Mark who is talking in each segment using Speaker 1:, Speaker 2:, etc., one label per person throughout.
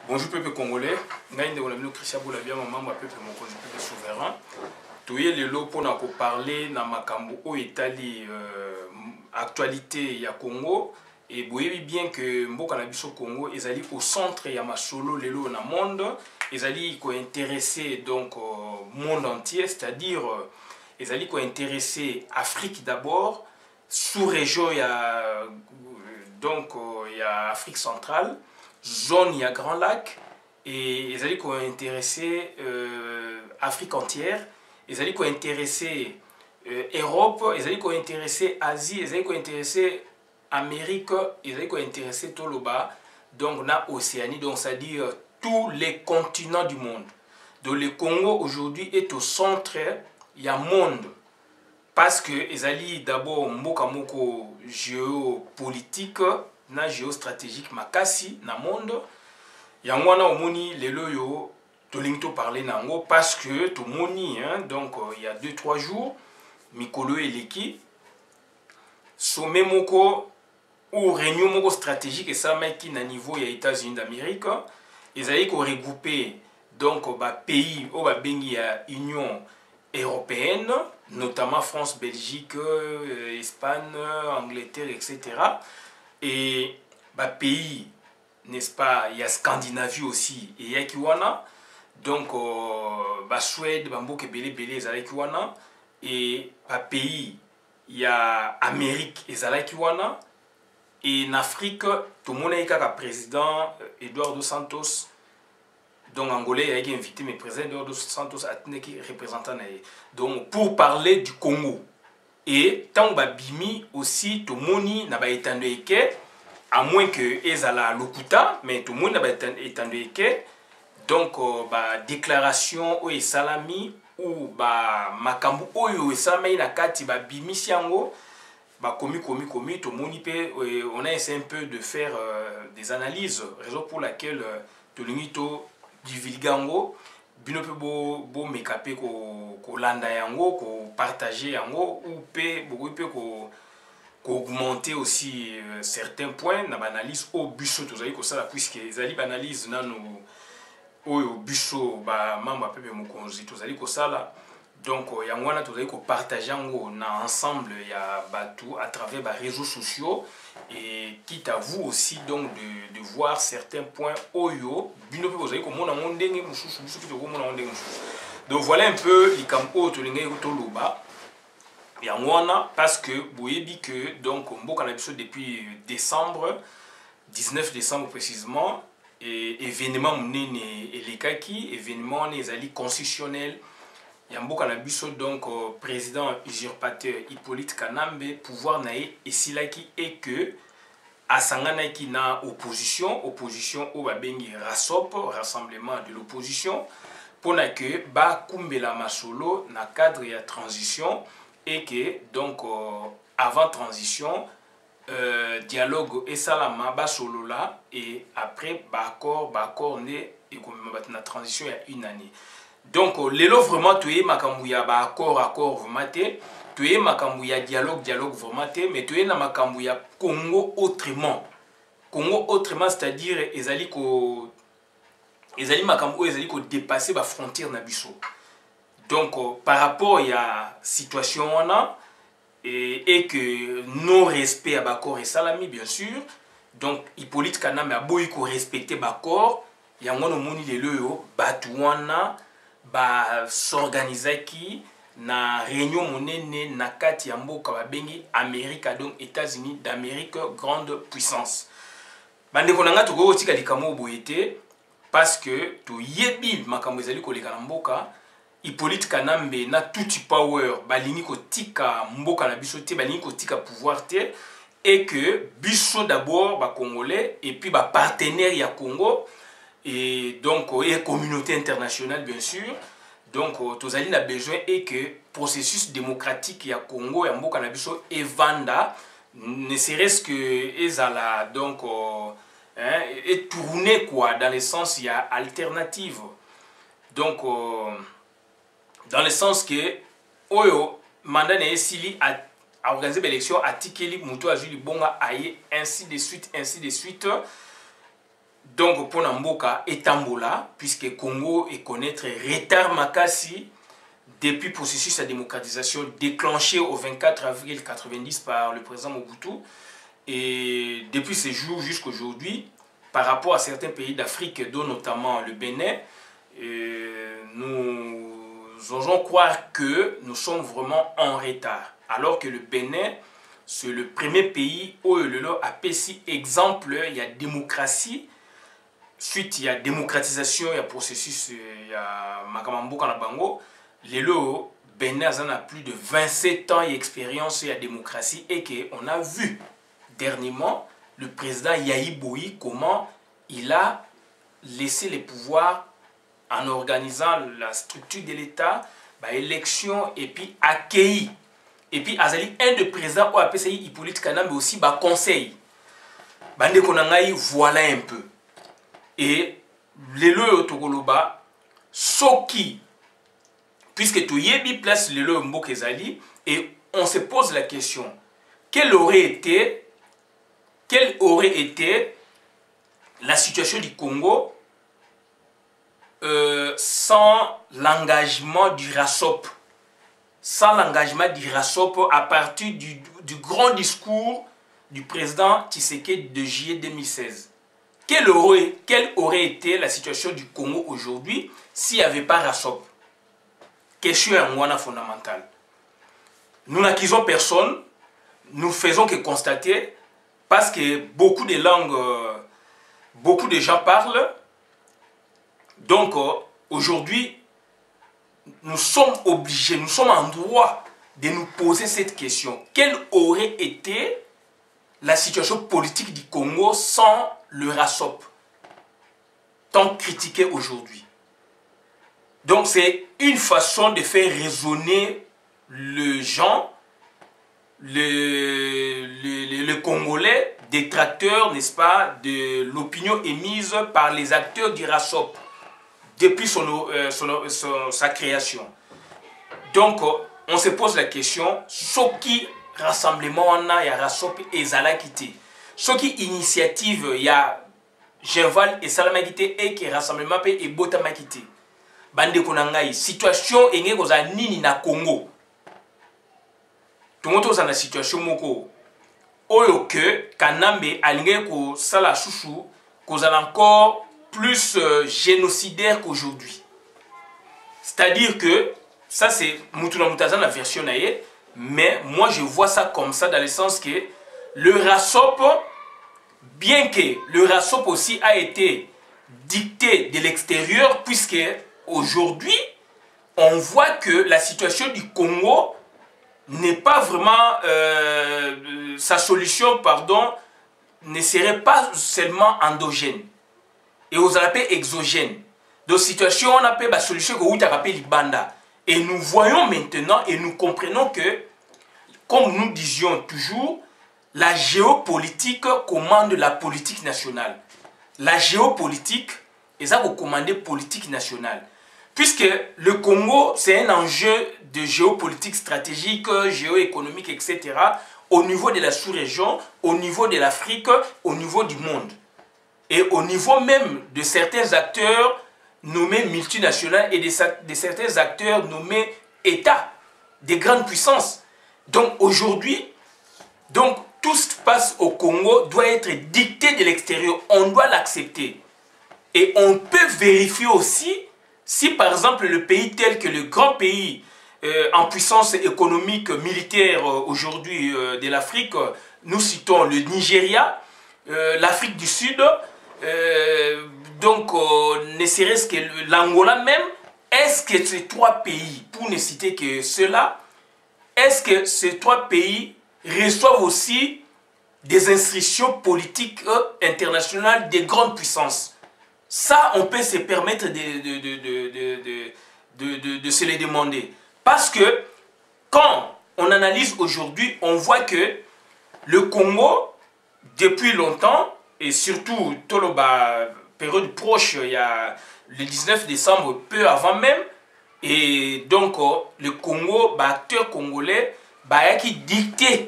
Speaker 1: Bonjour peuple congolais, Ngaïnde Olamino Christian Boulabia, membre du peuple Mokonzi, peuple souverain. Toye lelo pour nous parler na makambo au Italie actualité ya Congo et vous voyez bien que mboka na biso Congo ezali au centre ya masolo lelo na monde, ezali ko intéresser donc monde entier, c'est-à-dire ezali ko intéresser Afrique d'abord, sous-région ya donc ya Afrique centrale, zone ya Grand Lac et ezali ko intéresser Afrique entière. Ils allaient intéresser Europe, ils allaient intéresser Asie, ils allaient intéresser Amérique, ils allaient intéresser tout le bas, donc na Océanie, donc c'est-à-dire tous les continents du monde. Donc le Congo aujourd'hui est au centre du monde parce que ils allaient d'abord mboka moko géopolitique, na géostratégique makasi na monde. Yangwana omoni lelo yo Tolinto parler nango parce que tout moni donc il y a 2-3 jours Mikolo Eleki sommet moko ou réunion moko stratégique et ça qui na niveau ya États-Unis d'Amérique ils allaient regrouper donc ba pays au ba bengi ya Union européenne notamment France, Belgique, Espagne, Angleterre etc. et ba pays n'est-ce pas il y a Scandinavie aussi et ya kiwana donc ba Suède bamboke belé ezalaki wana et ba pays il y a Amérique ezalaki wana et en Afrique tout le monde est kaka président Eduardo Santos donc angolais a été invité mais président Eduardo Santos a été représentant donc pour parler du Congo et tant ba bimi aussi tout le monde n'a pas étendu que à moins que ezala lokuta mais tout le monde n'a pas étendu que donc ba déclaration ou salami ou ba makambu oyo esalami na kati ba bimisi yango ba komi to moni pe on a essayé un peu de faire des analyses raison pour laquelle tolingi to divulgango bino pe bo mekape ko landa yango ko partager yango ou pe ko augmenter aussi certains points na analyse au buso tozali ko sala puisque ezali ba analyse nanu oyo biso ba mamba pepe mokonzi tozali ko sala donc yangwana tozali ko partager yango na ensemble ya batou à travers ba réseaux sociaux et quitte à vous aussi donc de voir certains points oyo bino pe tozali ko mona ndenge mususu biso ki to ko mona ndenge mususu donc voilà un peu likampo to linga to loba yangwana parce que boyebi que donc mboka na biso depuis décembre 19 décembre précisément et événement munene elekaki événement ezali constitutionnel ya mboka na biso donc président usurpateur Hippolyte Kanambe pouvoir na ye esilaki et que asanganaki na opposition au babengi RASOP rassemblement de l'opposition pona que ba kumbela masolo na cadre ya transition et que donc avant transition dialogue et salama basolola et après accord né et comme la transition il y a une année donc lelo vraiment tu es makambu ya ba accord vraiment tu es makambu ya dialogue vraiment mais tu es na makambu ya Congo autrement c'est-à-dire ezali makambu ezali ko dépasser ba frontière na biso donc par rapport ya situation wana et que non-respect à Bakor et Salami, bien sûr. Donc, Hippolyte Kanambe a beau respecter Bakor, il y a un moni de l'eau, Batouana, ba s'organiser qui na réunion monene na kati ya mboka babengi Amérique donc États-Unis d'Amérique grande puissance. Bande konanga to go tika likamo boyete parce que to yebi makambo ezali koleka na mboka Hippolyte Kanambe na tuti power balingi ko tika mboka na biso te balingi ko tika pouvoir te et que biso d'abord ba congolais et puis ba partenaires ya Congo et donc et communauté internationale bien sûr donc tozali na besoin et que processus démocratique ya Congo ya mboka na biso evanda ne serait-ce que ezala donc et tourner quoi dans le sens il y a alternative donc dans le sens que oyo mandat na esili a organiser l'élection à tikeli muto azuli bonga aye ainsi de suite donc pour Namboka et Tambola, puisque Congo est connaître retard makasi depuis le processus de démocratisation déclenché au 24 avril 90 par le président Mobutu. Et depuis ce jour jusqu'à aujourd'hui, par rapport à certains pays d'Afrique, dont notamment le Bénin, nous osons croire que nous sommes vraiment en retard. Alors que le Bénin, c'est le premier pays où le a payé exemple, il y a démocratie, suite il y a démocratisation, il y a processus, il y a Makamambo Kanabango, le Bénin a plus de 27 ans d'expérience et la démocratie et qu'on a vu dernièrement le président Yahi Boyi comment il a laissé les pouvoirs en organisant la structure de l'État, élection et puis accueilli. Et puis Azali, un des présidents au APCI Hippolyte Kana, mais aussi conseil. Bande Konangaï, voilà un peu. Et les lois Togoloba, Soki, puisque tu y es place les lois Mbokezali, et on se pose la question, quelle aurait été la situation du Congo sans l'engagement du RASOP, sans l'engagement du RASOP à partir du grand discours du président Tshisekedi de juillet 2016. Quelle aurait été la situation du Congo aujourd'hui s'il n'y avait pas RASOP? Question fondamentale. Nous n'acquisons personne, nous faisons que constater, parce que beaucoup de langues, beaucoup de gens parlent. Donc aujourd'hui, nous sommes obligés, nous sommes en droit de nous poser cette question. Quelle aurait été la situation politique du Congo sans le RASOP, tant critiqué aujourd'hui? Donc c'est une façon de faire raisonner les gens, le Congolais, détracteurs, n'est-ce pas, de l'opinion émise par les acteurs du RASOP depuis sa création. Donc, on se pose la question, ce qui rassemblement on a, il y a RASOP et Zalakité. Ce qui initiative, il y a Genval et Salamakité et qui rassemblement et Botamakité. Bande Konangaï, situation est nini na Congo. Tout le monde est dans la situation moko. Oyo que Kanambe alingé ko sala chouchou, qu'on a encore plus génocidaire qu'aujourd'hui. C'est-à-dire que, ça c'est Moutoula Moutazan la version naïe, mais moi je vois ça comme ça dans le sens que le RASOP, bien que le RASOP aussi a été dicté de l'extérieur, puisque aujourd'hui on voit que la situation du Congo n'est pas vraiment, sa solution, pardon, ne serait pas seulement endogène. Et aux appels exogènes. Donc, situation, on appelle la solution que vous appelez l'Ibanda. Et nous voyons maintenant et nous comprenons que, comme nous disions toujours, la géopolitique commande la politique nationale. La géopolitique, et ça vous commandez politique nationale. Puisque le Congo, c'est un enjeu de géopolitique stratégique, géoéconomique, etc. au niveau de la sous-région, au niveau de l'Afrique, au niveau du monde. Et au niveau même de certains acteurs nommés multinationaux et de certains acteurs nommés États, des grandes puissances. Donc aujourd'hui, tout ce qui passe au Congo doit être dicté de l'extérieur. On doit l'accepter. Et on peut vérifier aussi si par exemple le pays tel que le grand pays en puissance économique, militaire aujourd'hui de l'Afrique, nous citons le Nigeria, l'Afrique du Sud, ne serait-ce que l'Angola même, est-ce que ces trois pays, pour ne citer que ceux-là, est-ce que ces trois pays reçoivent aussi des instructions politiques internationales des grandes puissances? Ça, on peut se permettre de se les demander. Parce que quand on analyse aujourd'hui, on voit que le Congo, depuis longtemps, et surtout, période proche, il y a le 19 décembre, peu avant même, et donc le Congo, acteur congolais, qui dictait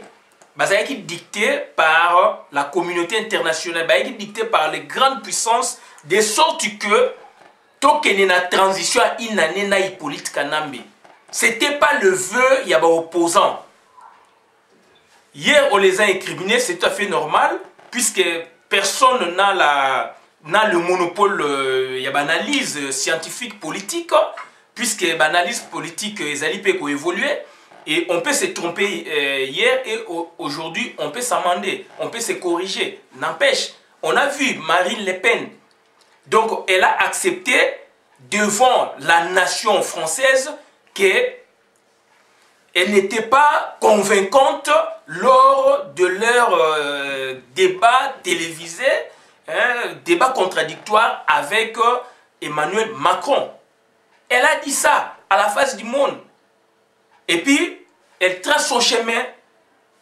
Speaker 1: bazalaki dicté par la communauté internationale, bazalaki dicté par les grandes puissances, de sorte que tokene na transition à une année na Hippolyte Kanambe. C'était pas le vœu y a opposant. Hier on les a incriminés, c'est tout à fait normal puisque personne n'a le monopole il y a analyse scientifique politique puisque l'analyse politique les alliés peuvent évoluer. Et on peut se tromper hier et aujourd'hui, on peut s'amender, on peut se corriger. N'empêche, on a vu Marine Le Pen. Donc, elle a accepté devant la nation française qu'elle n'était pas convaincante lors de leur débat télévisé, débat contradictoire avec Emmanuel Macron. Elle a dit ça à la face du monde. Et puis, elle trace son chemin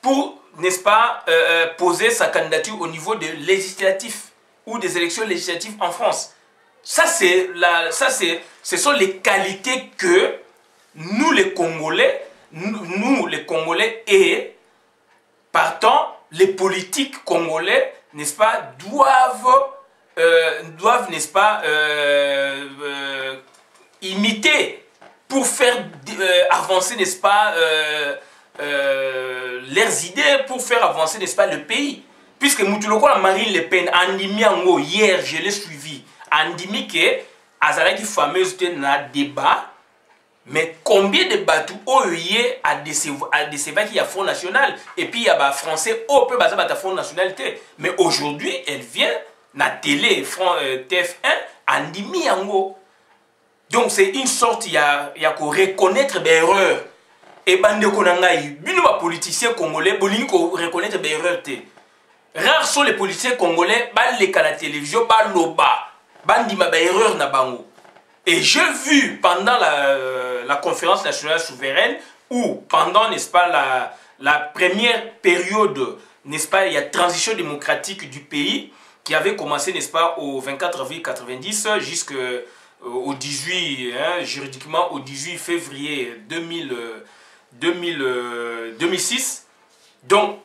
Speaker 1: pour, n'est-ce pas, poser sa candidature au niveau des législatifs ou des élections législatives en France. Ça, ce sont les qualités que nous, les Congolais, et partant, les politiques congolais, n'est-ce pas, doivent n'est-ce pas, imiter pour faire avancer, n'est-ce pas, leurs idées, pour faire avancer, n'est-ce pas, le pays. Puisque Moutuloko, la Marine Le Pen, Andimi Ango, hier, je l'ai suivi, Andimi que Azalaki fameuse dans un débat, mais combien de bateaux ont eu à décevoir qu'il y a Front National, et puis il y a des Français au peu basé sur Front Nationalité. Mais aujourd'hui, elle vient, na télé, TF1, Andimi Ango. Donc c'est une sorte, il y a qu'on reconnaître des erreurs. Et bande konangai, bino ba politiciens congolais, bolingi ko reconnaître des erreurs te. Rares sont les politiciens congolais, bal les à la télévision, bal loba, bandi ma ba erreur na bango. Et j'ai vu pendant la conférence nationale souveraine, ou pendant, n'est-ce pas, la première période, n'est-ce pas, il y a transition démocratique du pays, qui avait commencé, n'est-ce pas, au 24 avril 90 jusqu'au 18, juridiquement au 18 février 2006. Donc,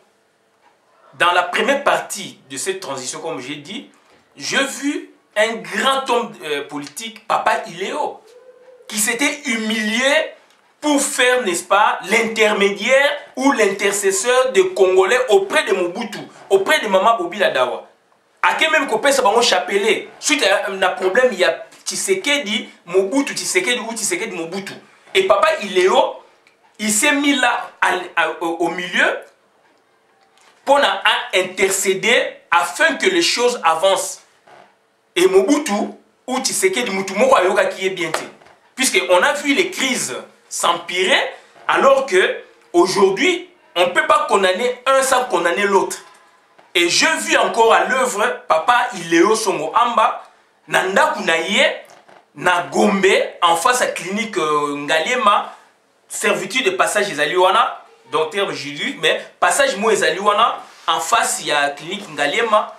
Speaker 1: dans la première partie de cette transition, comme j'ai dit, j'ai vu un grand homme politique, Papa Iléo, qui s'était humilié pour faire, n'est-ce pas, l'intermédiaire ou l'intercesseur des Congolais auprès de Mobutu, auprès de Mama Bobila Dawa. À quel même copain ça va on chapeler. Suite à un problème, il y a Tshisekedi, Mobutu, Tshisekedi ou Tshisekedi Mobutu. Et Papa Iléo, il s'est mis là au milieu pour intercéder afin que les choses avancent. Et Mobutu ou Tshisekedi Mobutu qui est bien. Puisqu'on a vu les crises s'empirer, alors que aujourd'hui, on ne peut pas condamner un sans condamner l'autre. Et je vis encore à l'œuvre Papa Iléo Songo Amba, Nanda Kunaye, na Gombe, en face à la clinique Ngaliema, servitude de passage Ezaliwana, donc terme juridique, mais passage Mo Ezaliwana, en face il y a la clinique Ngaliema,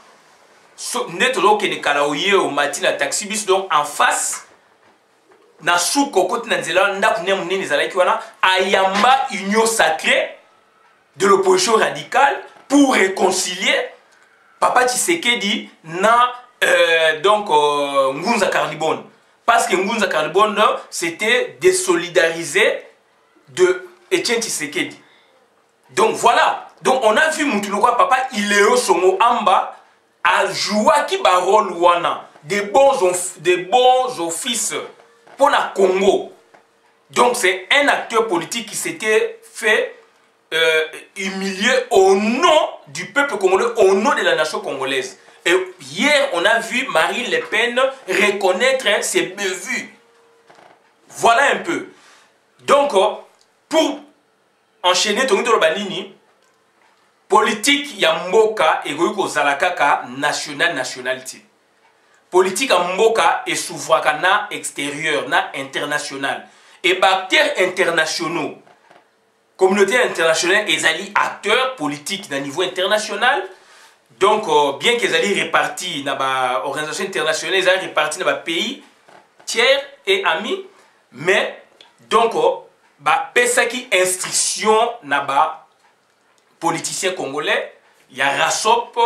Speaker 1: netolo ke ne kalaoye au matin à taxi bis, donc en face, na sous cocotte nanzela, nda kunya munene ezalaki wana, ayamba union sacrée de l'opposition radicale pour réconcilier Papa Tshisekedi na Ngunza Karlibon. Parce que Ngunza Karlibon, c'était désolidariser de Etienne Tshisekedi. Donc voilà. Donc on a vu Moutoulouka Papa Iléo Songo Amba a joué qui barol wana des bons offices pour la Congo. Donc c'est un acteur politique qui s'était fait humilier au nom du peuple congolais, au nom de la nation congolaise. Et hier, on a vu Marine Le Pen reconnaître ses bévues. Voilà un peu. Donc, pour enchaîner, politique Yamboka et Goyko Zalakaka nationalité. Politique Yamboka et souverain extérieur, na international. Et acteurs internationaux, communauté internationale, ils allaient acteurs politiques d'un niveau international. Donc, bien qu'ils allaient répartis dans l'organisation internationale, ils allaient répartis dans les pays tiers et amis, mais donc, pesaki instruction naba politiciens congolais, il y a Rassop,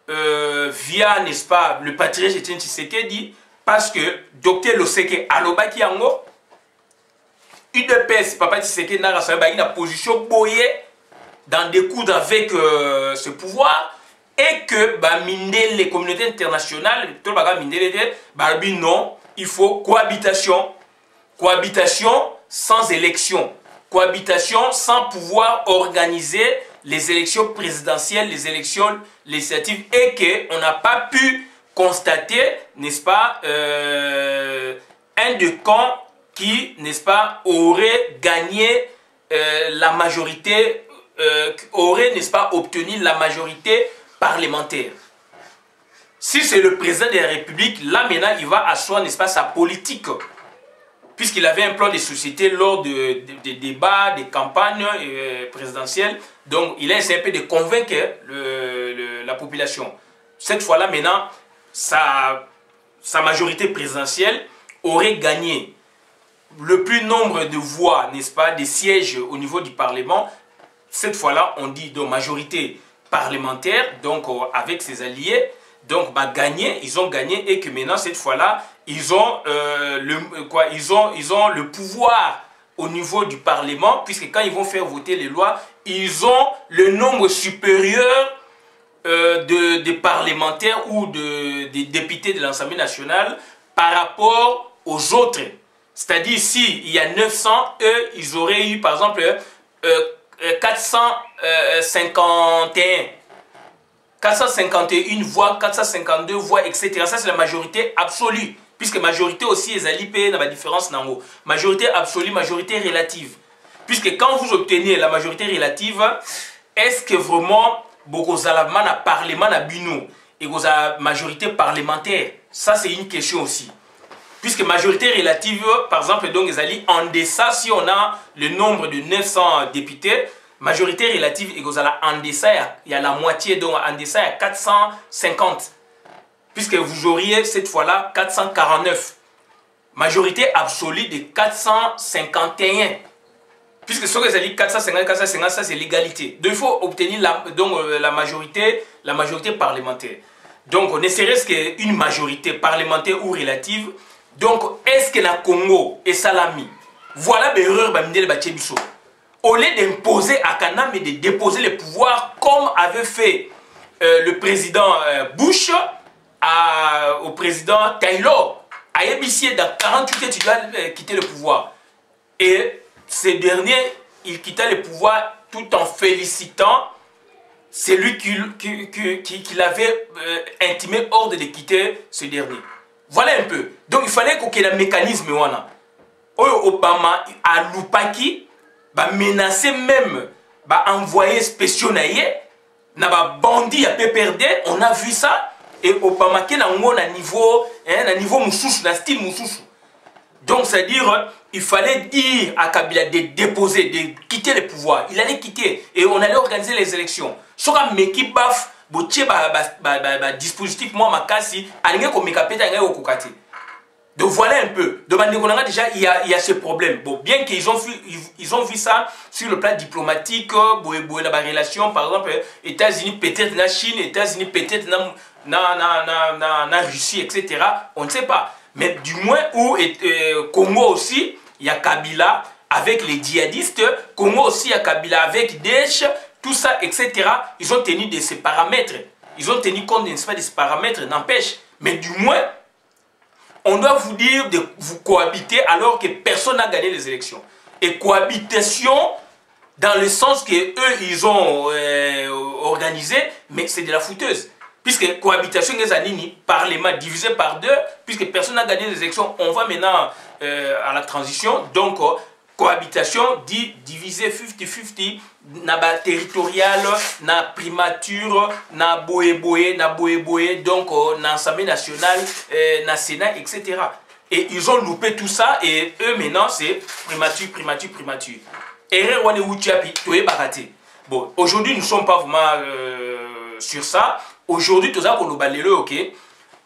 Speaker 1: via, n'est-ce pas, le patriarche Etienne Tshisekedi, parce que Dr Loseke Alobaki Yango, UDPS, Papa Tshisekedi n'a rassemblé une position boyée dans découdre avec ce pouvoir, et que les communautés internationales, tout le non, il faut cohabitation. Cohabitation sans élection. Cohabitation sans pouvoir organiser les élections présidentielles, les élections législatives, et qu'on n'a pas pu constater, n'est-ce pas, un de camps qui, n'est-ce pas, aurait gagné la majorité, aurait, n'est-ce pas, obtenu la majorité parlementaire. Si c'est le président de la République, là maintenant, il va asseoir, n'est-ce pas, sa politique. Puisqu'il avait un plan de société lors des débats, des campagnes présidentielles. Donc, il a essayé un peu de convaincre la population. Cette fois-là, maintenant, sa majorité présidentielle aurait gagné le plus nombre de voix, n'est-ce pas, des sièges au niveau du Parlement. Cette fois-là, on dit donc majorité parlementaire, donc avec ses alliés. Donc, gagné, ils ont gagné, et que maintenant, cette fois-là, ils ont le pouvoir au niveau du Parlement, puisque quand ils vont faire voter les lois, ils ont le nombre supérieur de parlementaires ou de députés de l'Assemblée nationale par rapport aux autres. C'est-à-dire, s'il y a 900, eux, ils auraient eu, par exemple, 451 voix, 452 voix, etc. Ça, c'est la majorité absolue. Puisque majorité aussi, les alliés dans la différence. Majorité absolue, majorité relative. Puisque quand vous obtenez la majorité relative, est-ce que vraiment, beaucoup de parlement na bino et vous avez majorité parlementaire? Ça, c'est une question aussi. Puisque majorité relative, par exemple, donc, les alliés en deçà, si on a le nombre de 900 députés, majorité relative, et vous avez en deçà, il y a la moitié, donc en deçà, il y a 450. Puisque vous auriez cette fois-là 449. Majorité absolue de 451. Puisque ce que ça dit 450, 450, ça c'est l'égalité. Donc il faut obtenir la majorité parlementaire. Donc ne serait-ce qu'une majorité parlementaire ou relative. Donc est-ce que la Congo est salami? Voilà l'erreur de Bachebiso. Au lieu d'imposer à Kana, mais de déposer le pouvoir comme avait fait le président Bush au président Taylor. À Yébissé, dans 48 heures, tu dois quitter le pouvoir. Et ce dernier, il quitta le pouvoir tout en félicitant celui qui l'avait intimé ordre de quitter ce dernier. Voilà un peu. Donc il fallait qu'il y ait un mécanisme. Obama a loupaki, menacé même, envoyé spéciaux na bandit à PPRD, on a vu ça. Et Obama qui est à niveau moussouchou, dans style moussouchou. Donc c'est-à-dire, il fallait dire à Kabila de déposer, de quitter le pouvoir. Il allait quitter et on allait organiser les élections. Soka meki baf, botie dispositif moi makasi, alingé ko mekapeta ngé okokati. Donc voilà un peu. Donc déjà il y a ce problème. Bon, bien qu'ils ont vu ça sur le plan diplomatique, la relation par exemple États-Unis peut-être la Chine, États-Unis peut-être la Russie, etc. On ne sait pas. Mais du moins où Congo aussi, il y a Kabila avec les djihadistes, Congo aussi il y a Kabila avec Daesh, tout ça, etc. Ils ont tenu de ces paramètres. Ils ont tenu compte de ces paramètres, n'empêche. Mais du moins, on doit vous dire de vous cohabiter alors que personne n'a gagné les élections. Et cohabitation dans le sens que eux ils ont organisé, mais c'est de la fouteuse. Puisque cohabitation des années, parlement divisé par deux, puisque personne n'a gagné les élections, on va maintenant à la transition. Donc, cohabitation dit diviser 50-50, na territorial, na primature, na boé-boé, donc na Assemblée nationale, na Sénat, etc. Et ils ont loupé tout ça, et eux maintenant c'est primature. Erreur wane wuchiapi, toye bakate. Bon, aujourd'hui nous ne sommes pas vraiment sur ça. Aujourd'hui, tout ça pour nous balayer, ok?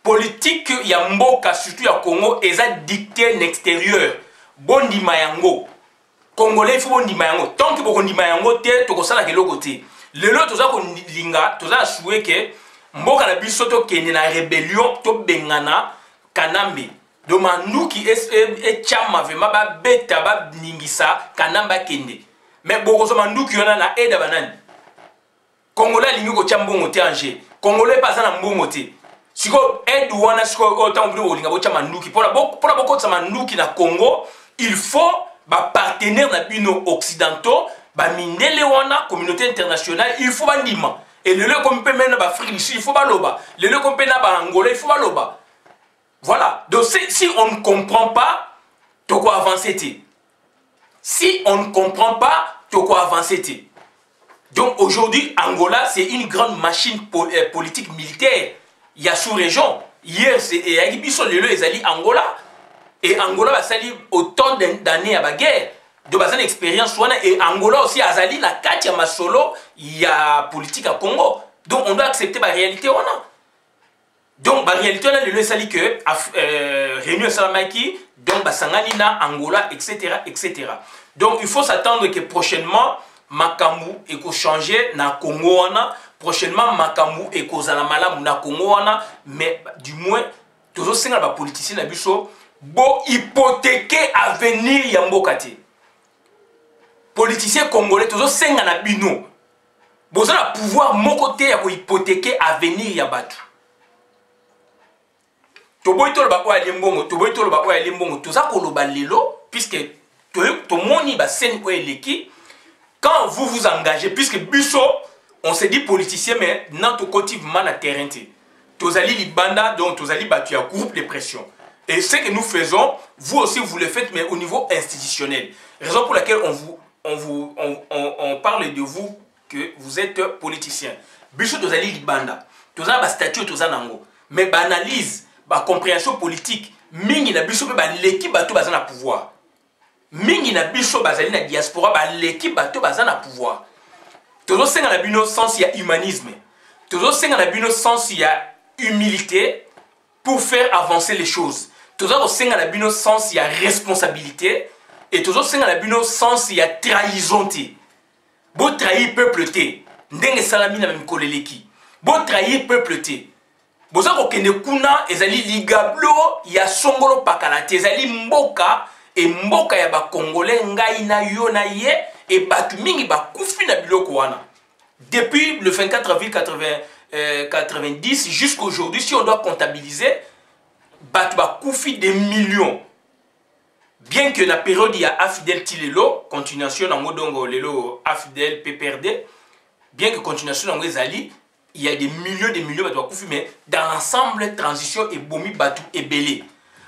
Speaker 1: Politique, il y a Mboka, surtout il y a Congo, et ça dicté l'extérieur. Bondi Mayango. Congolais il faut ndima yango tant que boko ndima yango te to kosala ke lokote lelo toza ko linga toza souhait que mboka na biso to kende na rébellion to bengana kanambe do manduki e chama vema ba beta ba ningisa kanamba kende mais boko so manduki yona na aide banani Congolais lingi ko chambongo te anje Congolais pas na mbongo te siko aide wana siko autant mbili olinga bo chama manduki pona boko sa manduki na Congo il faut ba partenaires na bino occidentaux ba mindele wana communauté internationale il faut ba ndima et le comme peut même ba Afrique il faut ba loba le comme peut na ba Angola il faut ba loba voilà donc si on ne comprend pas to quoi avancer te si on ne comprend pas to quoi avancer te donc aujourd'hui Angola c'est une grande machine politique militaire il y a sous-région hier c'est et biso lelo ezali Angola et Angola va salir autant d'années à la guerre. De base expérience et Angola aussi azali la carte ya masolo il y a politique à Congo. Donc on doit accepter la réalité on a. Donc la réalité on a le sali que Réunion Salamaki donc basangani na Angola etc. Donc il faut s'attendre que prochainement Makambu eko changer na Congo wana prochainement Makambu eko zala malamu na Congo wana mais du moins toujours singa ba politiciens na biso bo hypothéquer avenir ya mboka te politicien congolais toujours senga na bino boza na pouvoir moko te ya ko hypothéquer avenir ya batu to boy to ba ko ya limbongo to boy to ba ko ya limbongo to za ko loba lelo puisque to moni ba sen ko eleki quand vous vous engagez puisque biso on se dit politicien mais nan to cotivement na terrain te tozali libanda donc tozali batu ya groupe de pression. Et ce que nous faisons, vous aussi vous le faites, mais au niveau institutionnel. Raison pour laquelle on parle de vous que vous êtes politicien. Bicho tozali libanda, tozali ba statut tozali nango. Mais ba analyse, ba compréhension politique, mingi na bicho pe ba l'équipe bato bazana pouvoir. Mingi na bicho bazali na diaspora ba l'équipe bato bazana pouvoir. Tozo senga na bino sens ya humanisme. Tozo senga na bino sens ya humilité pour faire avancer les choses. Toujours au sein de la bino sens il y a responsabilité et toujours au sein de la bino sens il y a trahison té. Bo trahir peuple té. Ndenge salami na même koleleki. Bo trahir peuple té. Boza ko kende kuna ezali ligablo ya songolo pakala té ezali mboka et mboka ya ba congolais ngai na yo na ye et batu mingi ba kufi na biloko wana. Depuis le 24 avril 90 jusqu'à aujourd'hui si on doit comptabiliser Batba Koufi des millions. Bien que la période il y a Afidel Tilelo, continuation dans Modongo Lelo Afidel PPRD, bien que continuation dans Zali, il y a des millions Batba Koufi, mais dans l'ensemble, transition et Bomi Batou et Belé.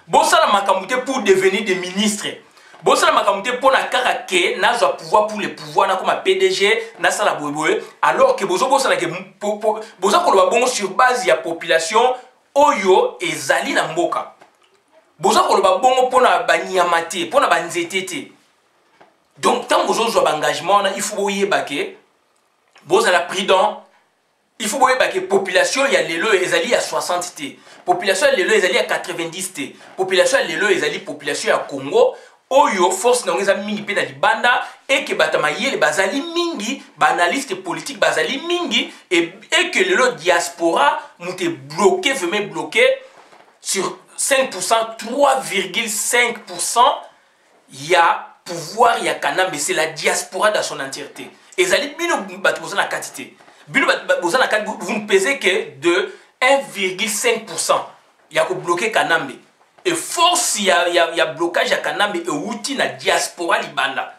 Speaker 1: Bossa la Makamouté pour devenir des ministres. Bossa la Makamouté pour la Karake, n'a pas pouvoir pour les pouvoirs, n'a comme un PDG, n'a pas la Boboé, alors que Bossa la Bossa Koloba Bongo sur base de la population. Oyo ezali na mboka. Boza koloba bongo pona banyamate, pona banzetete. Donc tant bozo zo engagement il faut boyeba ke boza la prudent. Il faut boyeba ke population ya lelo ezali ya 60 t. Population ya lelo ezali ya 90 t. Population ya lelo ezali population ya Congo. Oyo force na ngeza mingi pe na libanda et que batama yele bazali mingi ba analyste politique bazali mingi et que le diaspora monte bloqué vraiment bloqué sur 5% 3,5% il y a pouvoir il y a kanambe c'est la diaspora dans son entièreté et zali bino batozana na quantité bino batozana na vous ne pesez que de 1,5% il y a ko bloquer kanambe. Et force, il y a blocage à Kanambe et outil na diaspora libanda.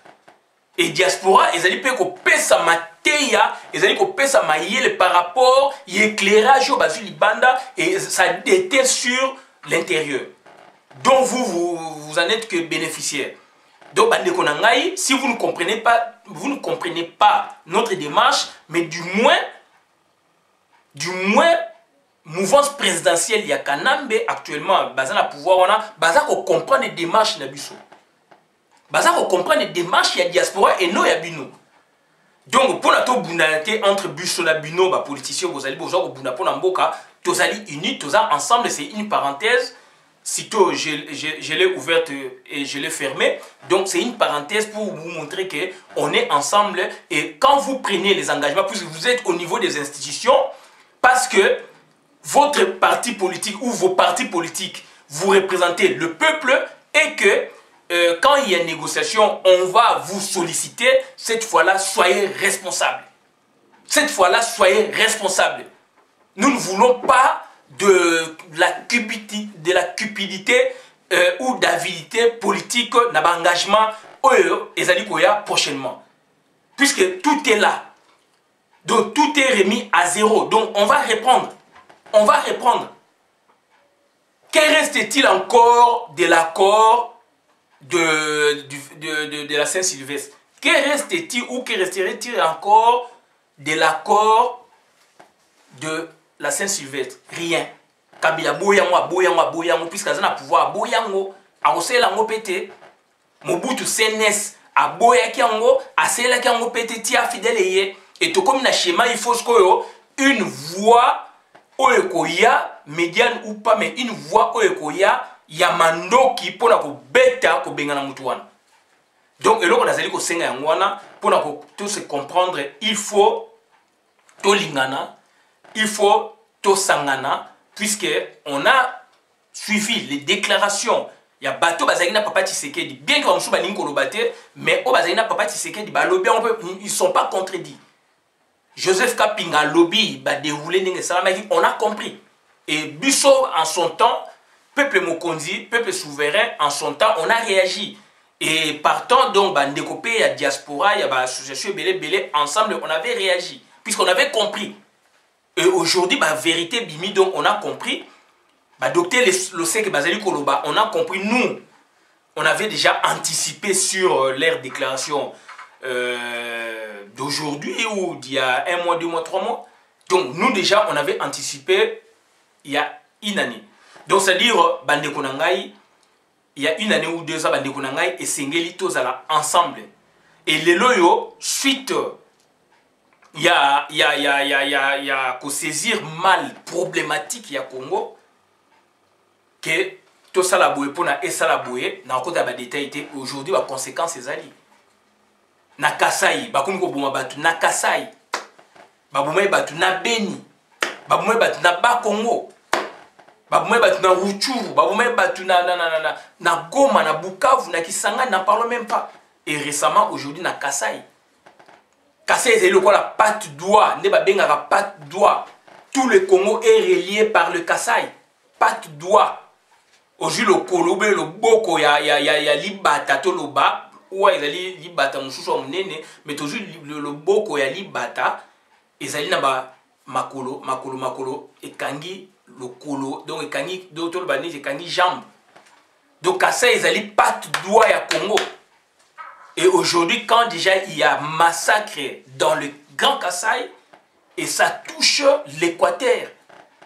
Speaker 1: Et diaspora, ils allaient payer qu'on paie sa mateya, ils allaient qu'on paie sa maïle par rapport à l'éclairage au basu libanda et ça déteste sur l'intérieur. Donc vous en êtes que bénéficiaire. Donc si vous ne comprenez pas notre démarche, mais du moins mouvance présidentielle il y a Kanambe actuellement bazana pouvoir on a bazako comprendre les démarches na biso bazako comprendre les démarches il y a diaspora et non ya bino donc pour la to bunate entre biso na bino ba politiciens bozali bozako buna pona mboka tozali unis toza ensemble c'est une parenthèse sitôt je l'ai ouverte et je l'ai fermée. Donc c'est une parenthèse pour vous montrer qu'on est ensemble. Et quand vous prenez les engagements, puisque vous êtes au niveau des institutions, parce que votre parti politique ou vos partis politiques, vous représentez le peuple et que quand il y a une négociation, on va vous solliciter, cette fois-là, soyez responsables. Cette fois-là, soyez responsables. Nous ne voulons pas de la cupidité ou d'avidité politique dans l'engagement prochainement. Puisque tout est là. Donc tout est remis à zéro. Donc on va reprendre. On va reprendre. Que reste-t-il encore de l'accord de la Saint-Sylvestre? Que reste-t-il ou que resterait-il encore de l'accord de la Saint-Sylvestre? Rien. Kabila boyango, puisque ça n'a pouvoir boyango, a osé la pété. Mobutu CNS a boyaki yango, a sela ki yango pété tia fidèle et tout comme na schéma il faut une voix oekoya médiane ou pas, mais une voix oekoya yamandoki pour na ko beta ko bengana mutuana. Donc et là on a zali ko senga yangwana pour na ko tout se comprendre, il faut to lingana, il faut to sangana, puisque on a suivi les déclarations. Il y a bateau bazalina papa Tshisekedi, bien que on balingo kolobate, mais au bazalina papa Tshisekedi balobi ils sont pas contredits. Joseph Kapinga lobby ba déroulé ninge salamaki, on a compris. Et Bisso en son temps, peuple Mokonzi, peuple souverain en son temps, on a réagi. Et partant donc ba ndekopé il y a diaspora, il y a ba association belé ensemble, on avait réagi puisqu'on avait compris. Et aujourd'hui, bah, vérité bimi, donc on a compris. Bah, docteur Losek Bazali Koloba, on a compris. Nous, on avait déjà anticipé sur leur déclaration d'aujourd'hui ou d'il y a 1 mois, 2 mois, 3 mois. Donc nous déjà, on avait anticipé il y a une année. Donc c'est-à-dire, Bande Konangai, il y a 1 année ou 2 ans, Bande Konangai et Sengeli Tozala ensemble. Et les loyaux, suite... Il y a qu'au saisir mal problématique il y a Congo que tout ça la bouée pour na et ça la bouée na encore des détails aujourd'hui la conséquence c'est ali na Kasai ba comme ko boma batu na Kasai ba boma batu na Beni ba boma batu na ba Congo ba boma batu na Rutshuru ba boma batu na Goma na Bukavu na Kisangani n'en parlons même pas. Et récemment aujourd'hui na Kasai Kasai c'est la patte d'oie, ne pas bien la patte d'oie. Tout le Congo est relié par le Kasai. Patte d'oie. Aujourd'hui le Kolobe, le Boko, ya libata toloba, ou ya libata mususu munene, mais toujours le Boko ya libata, ezali na ba makolo et kangi le kolo, donc et kangi d'autres bani et kangi jambe. Donc Kasai ezali patte d'oie ya Congo. Et aujourd'hui, quand déjà il y a massacre dans le Grand Kasaï, et ça touche l'Équateur,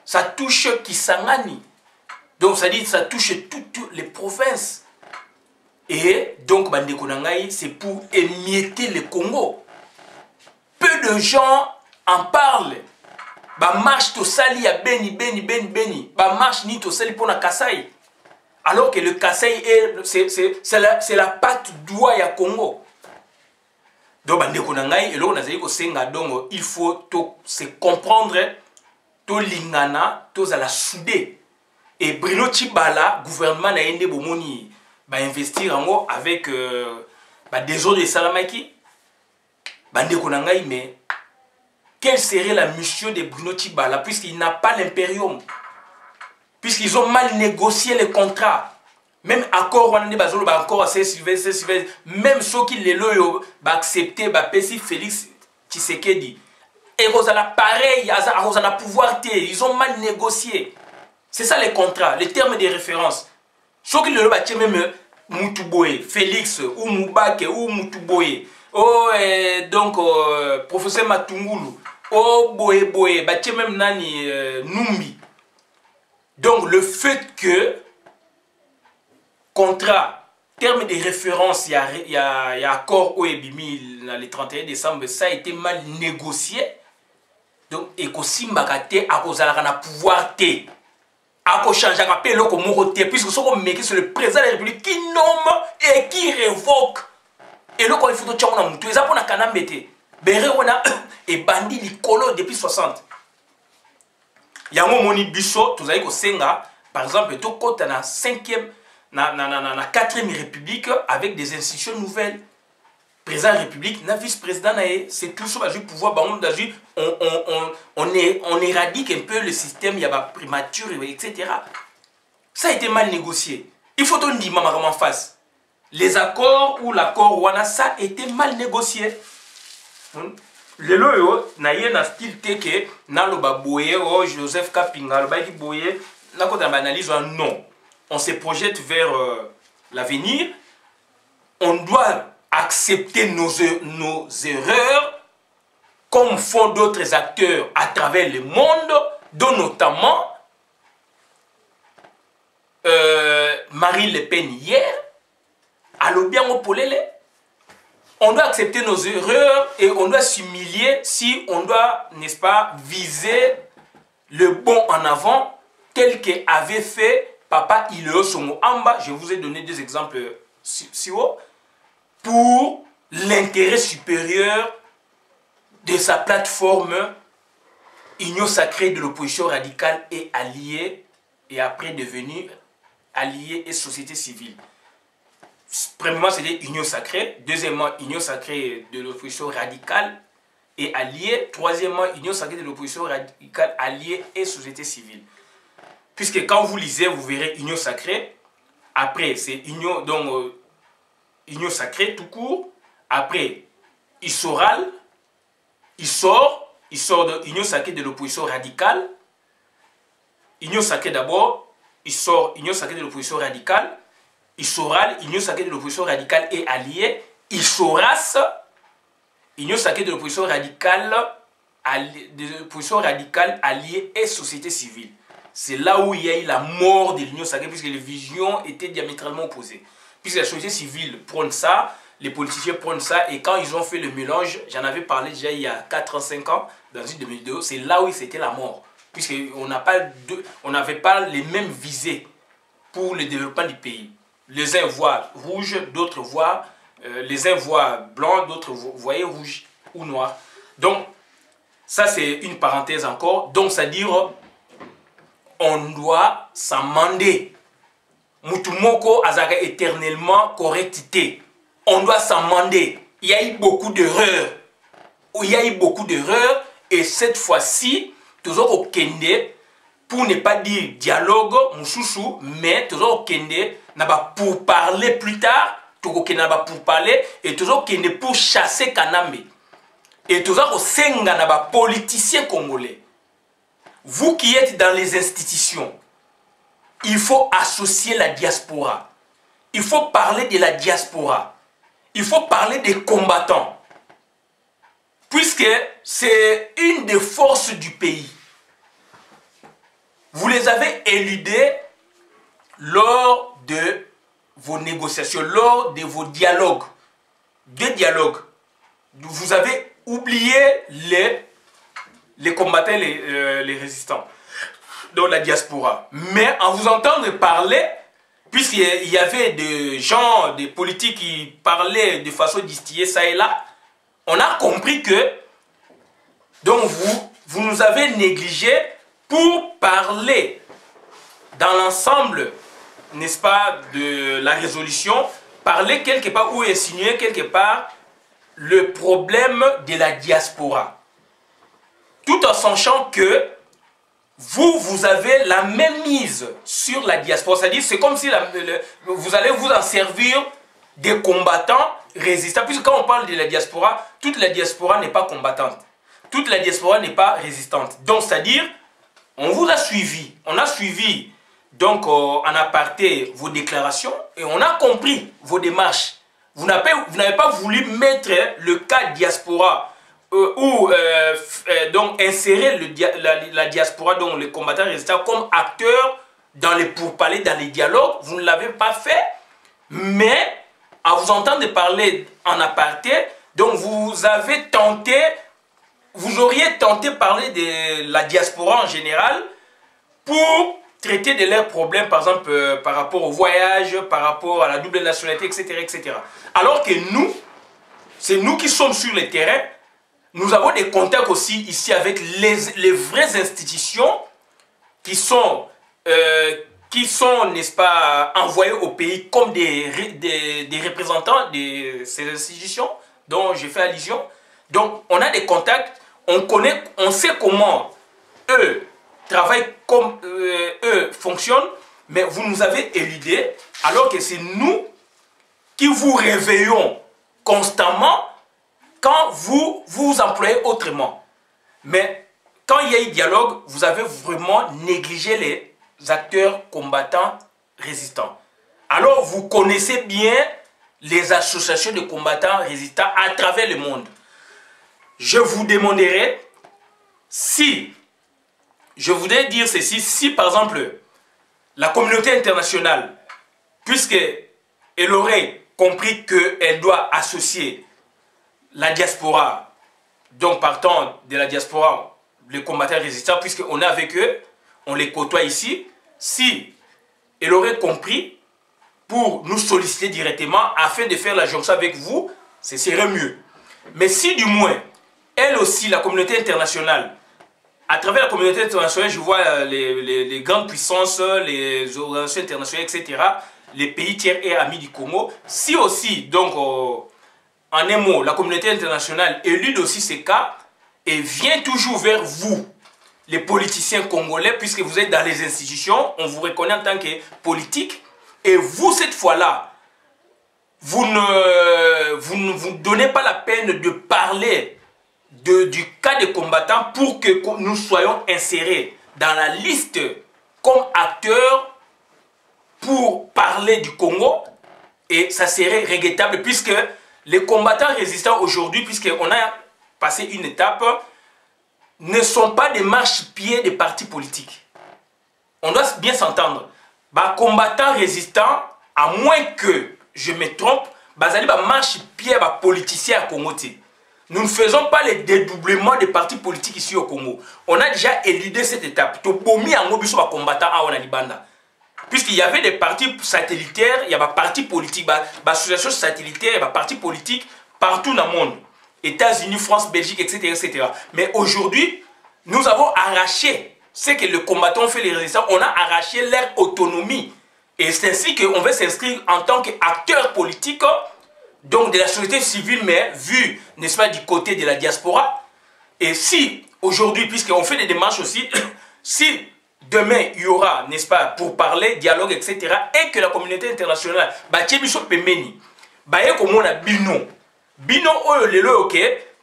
Speaker 1: ça touche Kisangani, donc ça dit ça touche toutes les provinces. Et donc, Bande Konangai, c'est pour émietter le Congo. Peu de gens en parlent. Bah marche to sali à Beni, bah marche ni to sali pour na Kasaï. Alors que le Kasai, c'est la patte d'oie ya Congo. Donc, il faut se comprendre, to lingana, to la soudé. Et Bruno Tshibala, gouvernement na yende bomoni, va investir en avec des eaux de Salamaki. Mais quelle serait la mission de Bruno Tshibala puisqu'il n'a pas l'impérium? Puisqu'ils ont mal négocié les contrats. Même accord, on a encore assez Sylvestre, même ceux qui les l'ont accepté, Félix Tshisekedi. Et ils ont pareil, ils ont pouvoir, ils ont mal négocié. C'est ça les contrats, les termes de référence. Ceux qui le l'ont même Mutuboye, Félix, ou Moubake, ou Mutuboye. Oh, donc, professeur Matungulu, oh, Boye, même Nani, Numbi. Donc le fait que contrat, terme de référence, il y a accord OEBIMI le 31 décembre, ça a été mal négocié. Donc, et que si Mbakate a pouvoir
Speaker 2: à changer à appeler l'eau comme Moroté, puisque ce qu'on met sur le président de la République qui nomme et qui révoque. Et là, quand il faut que tu aies un moutou, ça pour la canne bêté. Béré, on a et bandit l'icolo depuis 60. Il y a un moment où Bisso, tu sais que Senga, par exemple, tu côté dans la 5e, dans la 4e République avec des institutions nouvelles. Président de la République, na vice-président, c'est tout ça, le pouvoir, on éradique un peu le système, il y a la primature, etc. Ça a été mal négocié. Il faut qu'on dise, maman, en face. Les accords ou l'accord, ça a été mal négocié. Le loyo, na yé na style teke, na lo ba boye, Joseph Kapinga, lo ba ki boye, na quand on analyse, non. On se projette vers l'avenir. On doit accepter nos erreurs, comme font d'autres acteurs à travers le monde, dont notamment Marine Le Pen hier, à l'Obiango Polele. On doit accepter nos erreurs et on doit s'humilier si on doit, n'est-ce pas, viser le bon en avant tel qu'avait fait Papa Ileo Songo Amba. Je vous ai donné deux exemples si haut pour l'intérêt supérieur de sa plateforme Union sacrée de l'opposition radicale et alliée et après devenue alliée et société civile. Premièrement, c'était Union sacrée. Deuxièmement, Union sacrée de l'opposition radicale et alliée. Troisièmement, Union sacrée de l'opposition radicale, alliée et société civile. Puisque quand vous lisez, vous verrez Union sacrée. Après, c'est Union, donc, Union sacrée tout court. Après, Issoral. Il sort de Union sacrée de l'opposition radicale. Union sacrée d'abord. Il sort Union sacrée de l'opposition radicale. Issoral, Union sacrée de l'opposition radicale et alliée. Issoras, Union sacrée de l'opposition radicale, alliée et société civile. C'est là où il y a eu la mort de l'Union sacrée, puisque les visions étaient diamétralement opposées. Puisque la société civile prône ça, les politiciens prônent ça, et quand ils ont fait le mélange, j'en avais parlé déjà il y a 4 ans, 5 ans, dans une de mes vidéos, c'est là où c'était la mort. Puisqu'on n'avait pas les mêmes visées pour le développement du pays. Les uns voient rouge, d'autres voient, les uns voient blanc, d'autres voyaient rouge ou noir. Donc, ça c'est une parenthèse encore. Donc, c'est-à-dire, on doit s'amender. Mutumoko azaka éternellement correctité. On doit s'amender. Il y a eu beaucoup d'erreurs. Il y a eu beaucoup d'erreurs. Et cette fois-ci, toujours au Kende, pour ne pas dire dialogue, mouchouchou, mais toujours au Kende, pour parler plus tard, pour parler, et toujours pour chasser Kanambe. Et toujours au Senga, politiciens congolais. Vous qui êtes dans les institutions, il faut associer la diaspora. Il faut parler de la diaspora. Il faut parler des combattants. Puisque c'est une des forces du pays. Vous les avez éludés lors de vos négociations, lors de vos dialogues. Des dialogues. Vous avez oublié les combattants, les résistants. Donc la diaspora. Mais en vous entendant parler, puisqu'il y avait des gens, des politiques qui parlaient de façon distillée ça et là, on a compris que donc vous nous avez négligés pour parler dans l'ensemble, n'est-ce pas, de la résolution, parler quelque part ou insinuer quelque part le problème de la diaspora. Tout en sachant que vous avez la même mise sur la diaspora. C'est-à-dire, c'est comme si vous allez vous en servir des combattants résistants. Puisque quand on parle de la diaspora, toute la diaspora n'est pas combattante. Toute la diaspora n'est pas résistante. Donc, c'est-à-dire, on vous a suivi. On a suivi, donc, en aparté vos déclarations et on a compris vos démarches. Vous n'avez pas voulu mettre le cas diaspora ou donc insérer la diaspora, donc les combattants résistants, comme acteurs dans les pourparlers, dans les dialogues. Vous ne l'avez pas fait, mais à vous entendre parler en aparté, donc vous avez tenté, vous auriez tenté de parler de la diaspora en général pour traiter de leurs problèmes, par exemple, par rapport au voyage, par rapport à la double nationalité, etc., etc. Alors que nous, c'est nous qui sommes sur le terrain, nous avons des contacts aussi ici avec les vraies institutions qui sont n'est-ce pas, envoyés au pays comme des représentants de ces institutions dont j'ai fait allusion. Donc, on a des contacts, on connaît, on sait comment eux travaillent, comme eux fonctionnent, mais vous nous avez éludés, alors que c'est nous qui vous réveillons constamment quand vous vous employez autrement. Mais quand il y a eu dialogue, vous avez vraiment négligé les acteurs combattants résistants. Alors vous connaissez bien les associations de combattants résistants à travers le monde. Je vous demanderai si, je voudrais dire ceci, si par exemple la communauté internationale, puisqu'elle aurait compris qu'elle doit associer la diaspora, donc partant de la diaspora, les combattants résistants, puisqu'on est avec eux, on les côtoie ici, si elle aurait compris pour nous solliciter directement afin de faire la jonction avec vous, ce serait mieux. Mais si du moins, elle aussi, la communauté internationale, à travers la communauté internationale, je vois les grandes puissances, les organisations internationales, etc., les pays tiers et amis du Congo, si aussi, donc, en un mot, la communauté internationale élude aussi ces cas et vient toujours vers vous, les politiciens congolais, puisque vous êtes dans les institutions, on vous reconnaît en tant que politique, et vous, cette fois-là, vous ne vous donnez pas la peine de parler du cas des combattants pour que nous soyons insérés dans la liste comme acteurs pour parler du Congo, et ça serait regrettable, puisque les combattants résistants aujourd'hui, puisqu'on a passé une étape, ne sont pas des marche-pieds des partis politiques. On doit bien s'entendre. Les combattants résistants, à moins que je me trompe, ils marche-pieds des politiciens à Congo. Nous ne faisons pas les dédoublements des partis politiques ici au Congo. On a déjà éludé cette étape. Puisqu'il y avait des partis satellitaires, il y a des partis politiques, des associations satellitaires, il y a des partis politiques partout dans le monde. États-Unis, France, Belgique, etc., etc. Mais aujourd'hui, nous avons arraché ce que les combattants ont fait, les résistants, on a arraché leur autonomie. Et c'est ainsi qu'on veut s'inscrire en tant qu'acteur politique, donc de la société civile, mais vu, n'est-ce pas, du côté de la diaspora. Et si, aujourd'hui, puisqu'on fait des démarches aussi, si demain, il y aura, n'est-ce pas, pour parler, dialogue, etc., et que la communauté internationale, Bino oyo lelo ok,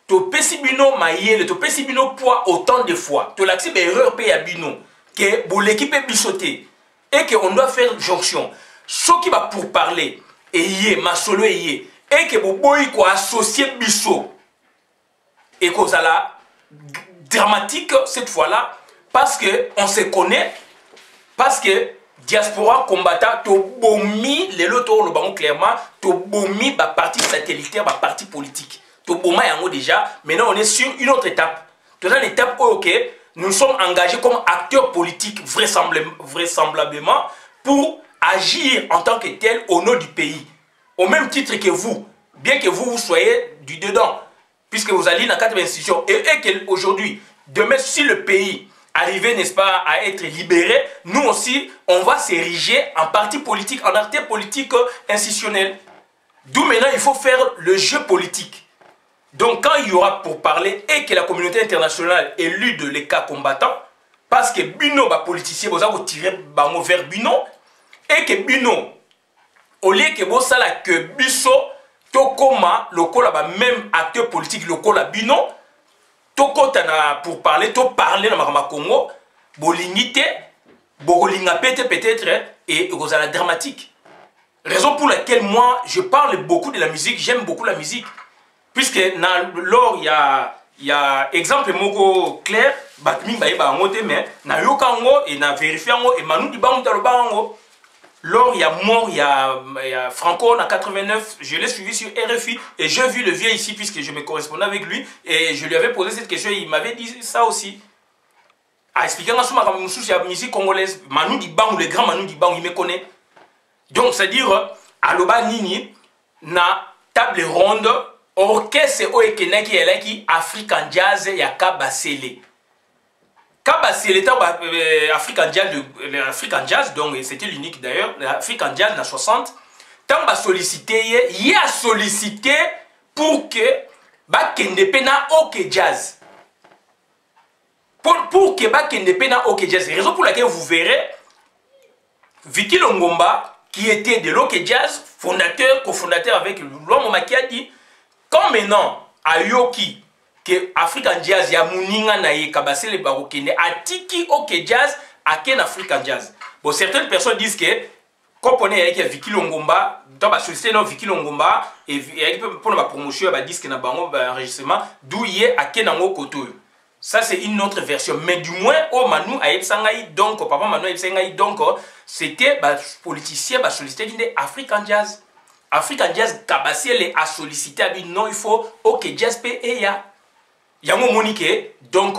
Speaker 2: to pesi bino mayele, to pesi bino poids autant de fois. To l'axi be erreur pe ya bino que pour l'équipe bisoté et que on doit faire jonction. Ce qui va pour parler et masolo et que bo boy ko associer biso. Et que ça là dramatique cette fois-là parce que on se connaît, parce que diaspora combattant to bomi les lotos le bango clairement to bomi ba parti satellitaire ba parti politique to boma yango déjà. Maintenant on est sur une autre étape, dans une étape où ok nous sommes engagés comme acteurs politiques vraisemblablement pour agir en tant que tel au nom du pays au même titre que vous, bien que vous soyez du dedans puisque vous allez dans 4 institutions et qu'aujourd'hui demain si le pays arriver, n'est-ce pas, à être libéré, nous aussi, on va s'ériger en parti politique, en acteur politique institutionnel. D'où maintenant, il faut faire le jeu politique. Donc, quand il y aura pour parler et que la communauté internationale élude les cas combattants, parce que Bino, politicien, vous avez tiré vers Bino, et que Bino, au lieu que vous savez que Bisso, Tokoma, le même acteur politique, le Bino, pour parler, dans le Congo, bolingité, peut-être, et la dramatique. Raison pour laquelle moi, je parle beaucoup de la musique, j'aime beaucoup la musique. Puisque lors, il y a exemple moko clair, batmi ba yeba ngote mais na yoka ngo et na vérifier ngo et manu di bango talo bango. Lors il y a mort, il y a Franco en 89, je l'ai suivi sur RFI et j'ai vu le vieux ici puisque je me correspondais avec lui et je lui avais posé cette question et il m'avait dit ça aussi. a expliqué la musique congolaise. Manu Dibango, le grand Manu Dibango, il me connaît. Donc, c'est-à-dire, aloba nini, na table ronde, orchestre oekenaki elaki African Jazz ya Kabasele. Kabasele, African Jazz, donc c'était l'unique d'ailleurs, l'African Jazz na 60. Tant ba sollicité, il a sollicité pour que ba kendepe na OK Jazz. Pour que ba kendepe na OK Jazz. Raison pour laquelle vous verrez Vicky Longomba, qui était de l'OK Jazz, fondateur, cofondateur avec Luambo Makiadi, quand maintenant Ayoki, que African Jazz, ya Mouninga Naye, Kabasele Barokene, a tiki OK Jazz, a Ken African Jazz. Bon, certaines personnes disent que, quand on est avec Vicky Longomba, dans la société, non, Vicky Longomba, et pour la promotion, il disque na bango, enregistrement, d'où il est à Kenango Koto. Ça, c'est une autre version. Mais du moins, au Manu a Epsangaï, donc, papa Manu a Epsangaï, donc, c'était politicien, sollicité d'une African Jazz. African Jazz, Kabasele a sollicité, a dit non, il faut OK Jazz P et ya. Yango Monique, donc,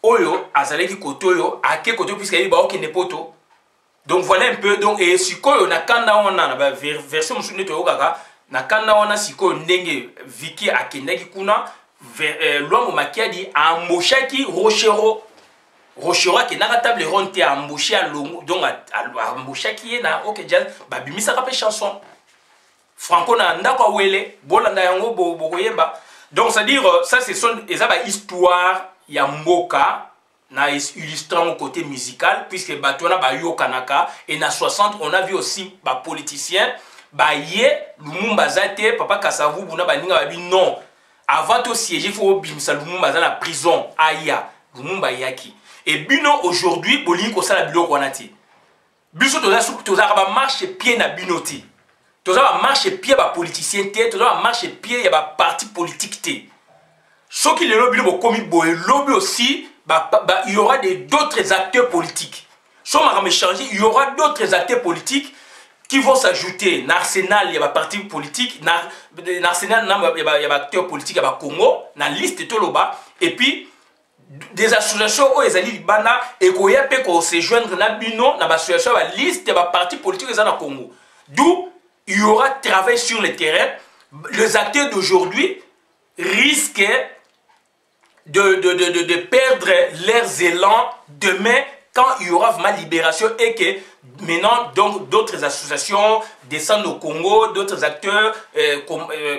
Speaker 2: Oyo, Azaleki Kotoyo, a ke Koto, puisqu'il y a OK Nepoto. Donc, voilà un peu, donc, et si Koyo, na kanda wana, na version Moussouné Toyokaka, na kanda wana, si Koyo, Ndenge, Vicky, Akeneki Kuna, Luambo Makiadi a embauché Rochero. Rochero qui n'a pas table ronde a embauché à Longo, donc a embauché qui est na OK Jazz, babimi sa rappelle chanson. Franco na ndako wele, bolanda yango bokoyeba. Donc c'est à dire ça c'est son histoire ya mboka na illustrant au côté musical puisque batona ba yo kanaka et na 60 on a vu aussi ba politicien ba ye Lumumba zate papa Kasavu buna baninga babi non. Avant de siéger, il faut bimsa Lumumba dans la prison. Aya, Lumumba yaki. Et bino aujourd'hui, boli ko sala bilo kwanati. Biso toza ba marche pied na binoti. Toza ba marche pied ba politicien té, toza ba marche pied ya ba parti politique té. Ce qui le lobby bo komi boy, lobby aussi il y aura d'autres acteurs politiques. Si on va changer, il y aura d'autres acteurs politiques qui vont s'ajouter. Dans l'arsenal, il y a des partis politiques. Dans l'arsenal, il y a des acteurs politiques, il y a des Congo. Dans la liste, et puis, des associations où ils allaient Libana et qu'on se joindre dans l'association, la liste des partis politiques qui sont au Congo. D'où il y aura travail sur le terrain. Les acteurs d'aujourd'hui risquent de perdre leurs élans demain quand il y aura vraiment libération et que maintenant, donc, d'autres associations descendent au Congo, d'autres acteurs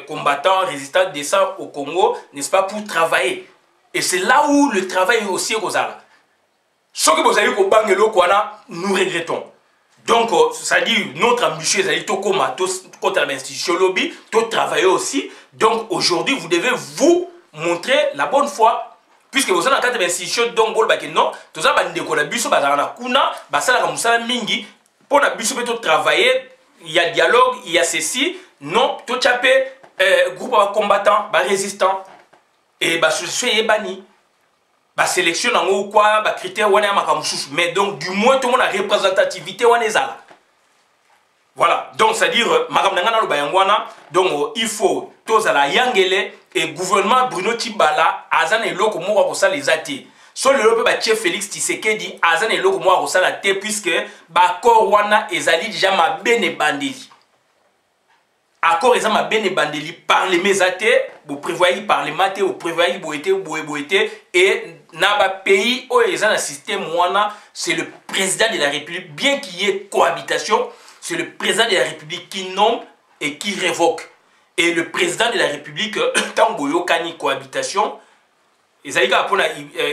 Speaker 2: combattants, résistants descendent au Congo, n'est-ce pas, pour travailler. Et c'est là où le travail est aussi Rosala. Ce que vous avez dit, nous regrettons. Donc, ça dit, notre ambition, c'est de contre l'institution lobby, de travailler aussi. Donc, aujourd'hui, vous devez vous montrer la bonne foi. Puisque vous avez dans l'institution, donc, non, tout ça, pour travailler, il y a dialogue, il y a ceci, non, tout chapé, groupe combattant, résistant, et association est banni. Sélection ou quoi, critère, mais donc, du moins, tout le monde a représentativité, voilà, donc c'est-à-dire, donc il faut tous à la Yangele et gouvernement Bruno Tibala, Azan et Loko Moura pour ça les athées. Sur le Lope Chef Félix Tshisekedi, Azan et Loko Moura pour ça la thé, puisque Bakor Wana et Zali déjà ma bene bandeli. Accord et ma bene bandeli par les mésathées, vous prévoyez par les matés, vous prévoyez boété, et Naba pays où ils ont un système Wana, c'est le président de la République, bien qu'il y ait cohabitation. C'est le président de la République qui nomme et qui révoque. Et le président de la République, tant boyo kani cohabitation, ils allaient pour la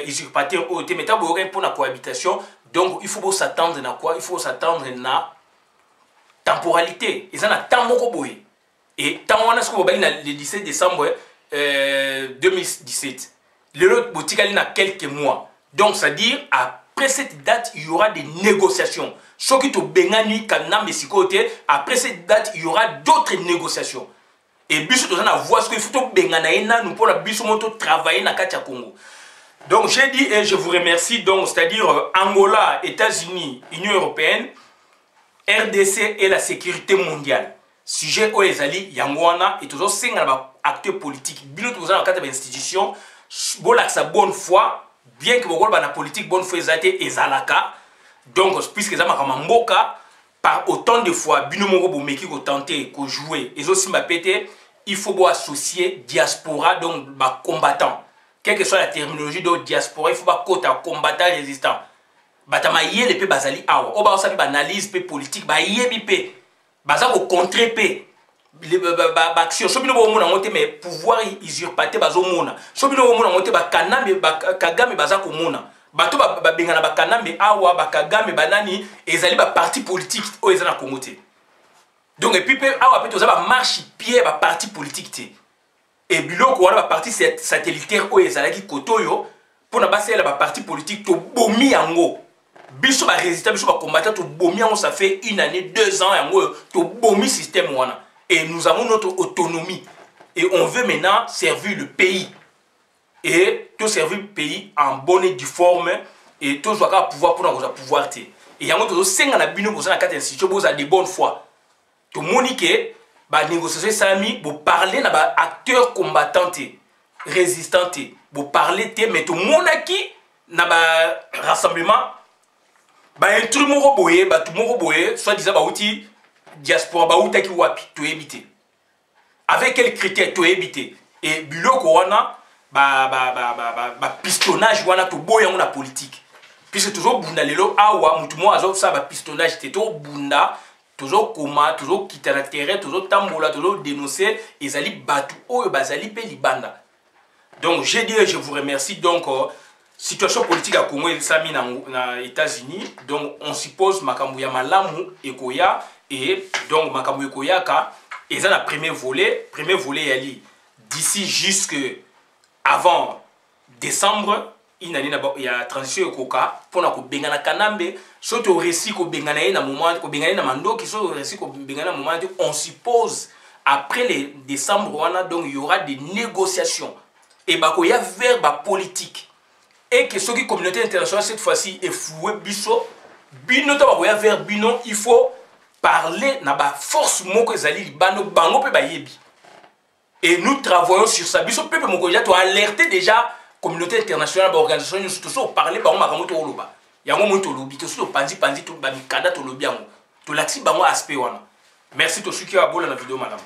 Speaker 2: usurpateur au mais tant boyo pour la cohabitation, donc il faut s'attendre à quoi? Il faut s'attendre à temporalité. Ils en ont tant moko boy. Et tant on a ce qu'on va le 17 décembre 2017. Le boutique a quelques mois. Donc c'est-à-dire après cette date, il y aura des négociations. Ce qui te bengani kana mesikote, après cette date, il y aura d'autres négociations. Et biso to na voir ce qu'il faut to bengana ina nous pour la biso moto travailler na katia Congo. Donc j'ai dit et je vous remercie donc c'est-à-dire Angola, États-Unis, Union européenne, RDC et la sécurité mondiale. Sujet o ezali yangwana et toujours singa ba acteurs politiques. Bilo to na kata ba institution, bolak sa bonne foi. bien que bokolo na politique bonne fois ezate ezalaka donc puisque ça makama mboka par autant de fois bino moko bomeki ko tenter ko jouer ezo simba pété il faut bo associer diaspora donc ba combattant quelle que soit la terminologie de diaspora il faut ba kota combattant résistant batama yele pe bazali awa o ba osabi ba analyse pe politique ba yebi pe baza ko contrer pe ba action so bino bo mona ngote mais pouvoir usurpater bazo mona so bino bo mona ngote ba kanambe ba kagame baza ko mona bato ba bengana ba kanambe awa ba kagame banani ezali ba parti politique o ezana Congo te donc et puis pe awa pe to za ba marche pied ba parti politique te et biloko wana ba parti satellitaire o ezala ki kotoyo pour na basela ba parti politique to bomi yango biso ba résister biso ba combattre to bomi yango ça fait 1 année 2 ans yango to bomi système wana. Et nous avons notre autonomie. Et on veut maintenant servir le pays. Et tout servir le pays en bonne et due forme. Et tout jouer à pouvoir pour nous pouvoir. Et il y a un 5 ans à bino pour ça 4 institutions pour de bonne foi. Tout monique ba négociation sami pour parler na ba acteurs combattants résistants pour parler mais tout monaki na ba rassemblement ba instrument roboyé ba tout roboyé soit disant ba outil diaspora ba utaki wapi to éviter avec quels critères to éviter et biloko wana ba pistonnage wana to boya na politique puisque toujours bunda lelo awa mutu mo azo ça ba pistonnage te to bunda toujours koma toujours quitter terrain toujours tambola toujours dénoncer ezali batu oyo bazali pe libanda donc j'ai dit je vous remercie donc situation politique à Congo et sami na États-Unis donc on suppose makambu ya malamu ekoya. Et donc, makambo ekoyaka, et ça, le premier volet yali d'ici jusque avant décembre, il y a transition ekoka pour na ko bengana kanambe, surtout récit ko bengana na moment ko bengana na mando qui sont récit ko bengana moment on suppose après les décembre wana donc il y aura des négociations et ba ko ya vers ba politique et que ce qui communauté internationale cette fois-ci est floué biso bino ta ba ko ya vers bino il faut parler na ba force moko ezali libano bango pe ba yebi et nous travaillons sur ça biso pepe moko déjà to alerter déjà communauté internationale ba organisation nous tout ça parler bango makambo to loba yango mo to lobi to so panzi to ba mikada to lobi yango to laxi bango aspect wana merci to suki abola na vidéo madame.